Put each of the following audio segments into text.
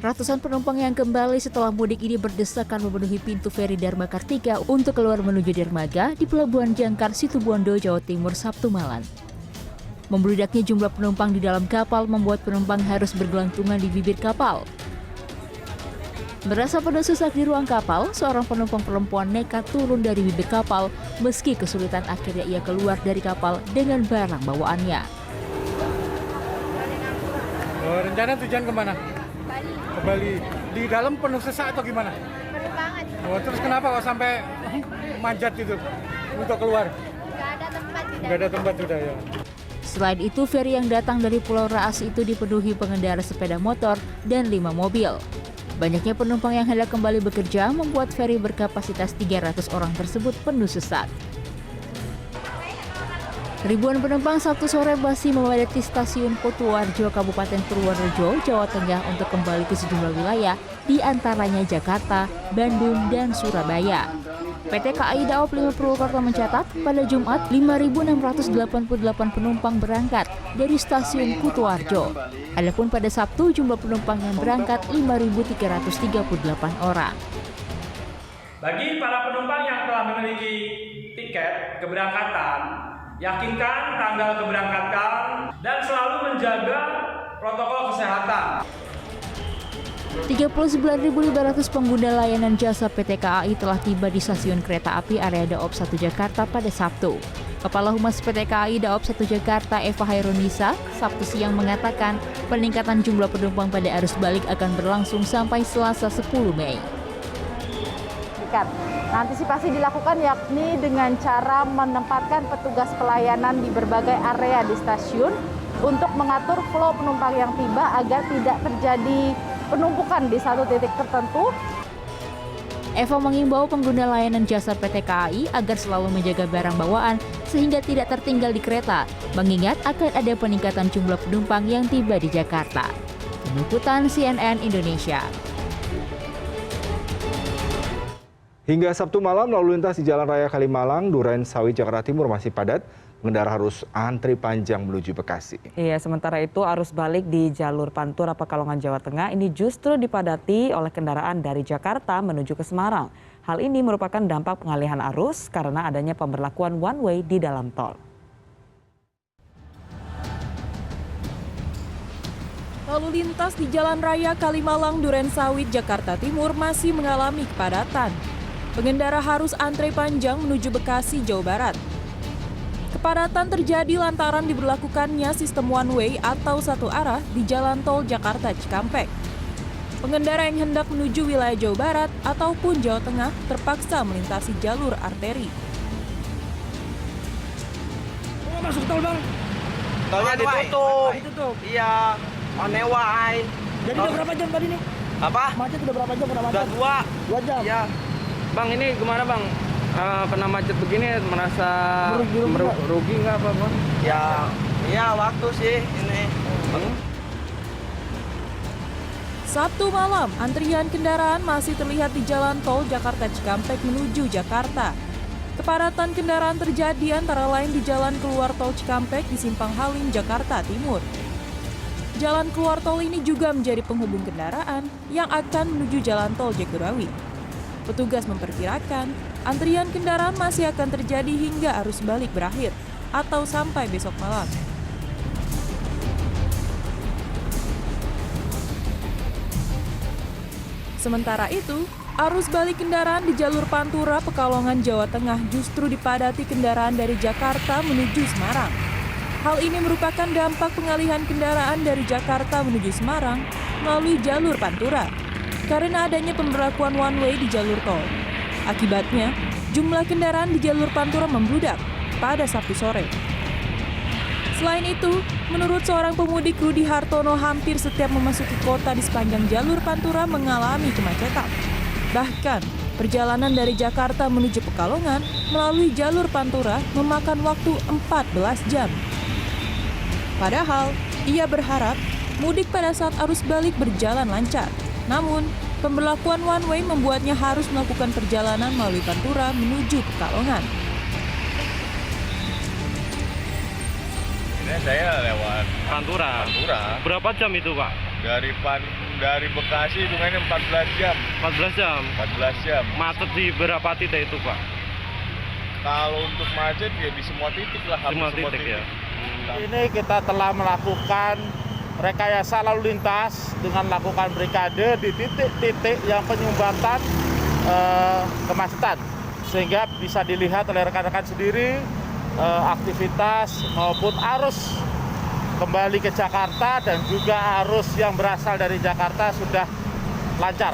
Ratusan penumpang yang kembali setelah mudik ini berdesakan memenuhi pintu feri Dharma Kartika untuk keluar menuju dermaga di Pelabuhan Jangkar, Situbondo, Jawa Timur, Sabtu malam. Membludaknya jumlah penumpang di dalam kapal membuat penumpang harus bergelantungan di bibir kapal. Merasa penuh sesak di ruang kapal, seorang penumpang perempuan nekat turun dari bibir kapal meski kesulitan akhirnya ia keluar dari kapal dengan barang bawaannya. Rencana tujuan kemana? Bali. Ke Bali. Di dalam penuh sesak atau gimana? Penuh banget. Terus kenapa kok sampai manjat itu untuk keluar? Gak ada tempat di Nggak ada tempat sudah ya. Selain itu, feri yang datang dari Pulau Raas itu dipenuhi pengendara sepeda motor dan 5 mobil. Banyaknya penumpang yang hendak kembali bekerja membuat feri berkapasitas 300 orang tersebut penuh sesak. Ribuan penumpang Sabtu sore masih memadati stasiun Kutuarjo, Kabupaten Purworejo, Jawa Tengah untuk kembali ke sejumlah wilayah, di antaranya Jakarta, Bandung, dan Surabaya. PT KAI Daop 5 Purwokerto mencatat pada Jumat 5.688 penumpang berangkat dari stasiun Kutuarjo. Adapun pada Sabtu jumlah penumpang yang berangkat 5.338 orang. Bagi para penumpang yang telah memiliki tiket keberangkatan, yakinkan tanggal keberangkatan dan selalu menjaga protokol kesehatan. 39.500 pengguna layanan jasa PT KAI telah tiba di stasiun kereta api area Daop 1 Jakarta pada Sabtu. Kepala Humas PT KAI Daop 1 Jakarta Eva Hairunisa Sabtu siang mengatakan peningkatan jumlah penumpang pada arus balik akan berlangsung sampai Selasa 10 Mei. Antisipasi dilakukan yakni dengan cara menempatkan petugas pelayanan di berbagai area di stasiun untuk mengatur flow penumpang yang tiba agar tidak terjadi penumpukan di satu titik tertentu. Eva mengimbau pengguna layanan jasa PT KAI agar selalu menjaga barang bawaan sehingga tidak tertinggal di kereta, mengingat akan ada peningkatan jumlah penumpang yang tiba di Jakarta. Tim Liputan CNN Indonesia. Hingga Sabtu malam, lalu lintas di Jalan Raya Kalimalang, Duren Sawit, Jakarta Timur masih padat. Pengendara harus antri panjang menuju Bekasi. Iya, sementara itu arus balik di jalur Pantura Pekalongan, Jawa Tengah ini justru dipadati oleh kendaraan dari Jakarta menuju ke Semarang. Hal ini merupakan dampak pengalihan arus karena adanya pemberlakuan one way di dalam tol. Lalu lintas di Jalan Raya Kalimalang, Duren Sawit, Jakarta Timur masih mengalami kepadatan. Pengendara harus antre panjang menuju Bekasi, Jawa Barat. Kepadatan terjadi lantaran diberlakukannya sistem one way atau satu arah di Jalan Tol Jakarta Cikampek. Pengendara yang hendak menuju wilayah Jawa Barat ataupun Jawa Tengah terpaksa melintasi jalur arteri. Masuk tol, Bang. Tolnya ditutup. Iya, one way. Jadi udah berapa jam tadi nih? Apa? Macet udah berapa jam? Udah 2 jam. Iya. Bang, ini gimana, Bang? Kena macet begini merasa rugi nggak apa, Bang? Ya, waktu sih ini. Sabtu malam, antrian kendaraan masih terlihat di Jalan Tol Jakarta Cikampek menuju Jakarta. Kepadatan kendaraan terjadi antara lain di jalan keluar Tol Cikampek di Simpang Halim, Jakarta Timur. Jalan keluar tol ini juga menjadi penghubung kendaraan yang akan menuju Jalan Tol Jagorawi. Petugas memperkirakan antrian kendaraan masih akan terjadi hingga arus balik berakhir atau sampai besok malam. Sementara itu, arus balik kendaraan di jalur Pantura Pekalongan, Jawa Tengah justru dipadati kendaraan dari Jakarta menuju Semarang. Hal ini merupakan dampak pengalihan kendaraan dari Jakarta menuju Semarang melalui jalur Pantura karena adanya pemberlakuan one way di jalur tol. Akibatnya, jumlah kendaraan di jalur Pantura membludak pada Sabtu sore. Selain itu, menurut seorang pemudik Rudi Hartono, hampir setiap memasuki kota di sepanjang jalur Pantura mengalami kemacetan. Bahkan, perjalanan dari Jakarta menuju Pekalongan melalui jalur Pantura memakan waktu 14 jam. Padahal, ia berharap mudik pada saat arus balik berjalan lancar. Namun, pemberlakuan one way membuatnya harus melakukan perjalanan melalui Pantura menuju Pekalongan. Ini saya lewat Pantura. Pantura. Berapa jam itu, Pak? Dari dari Bekasi hitungannya 14 jam. 14 jam. 14 jam. Macet di berapa titik itu, Pak? Kalau untuk macet ya di semua titik lah. Semua titik ya. Ini kita telah melakukan rekayasa lalu lintas dengan melakukan brigade di titik-titik yang penyumbatan kemacetan, sehingga bisa dilihat oleh rekan-rekan sendiri aktivitas maupun arus kembali ke Jakarta dan juga arus yang berasal dari Jakarta sudah lancar.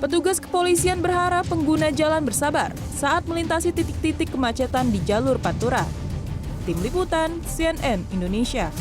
Petugas kepolisian berharap pengguna jalan bersabar saat melintasi titik-titik kemacetan di jalur Pantura. Tim Liputan CNN Indonesia.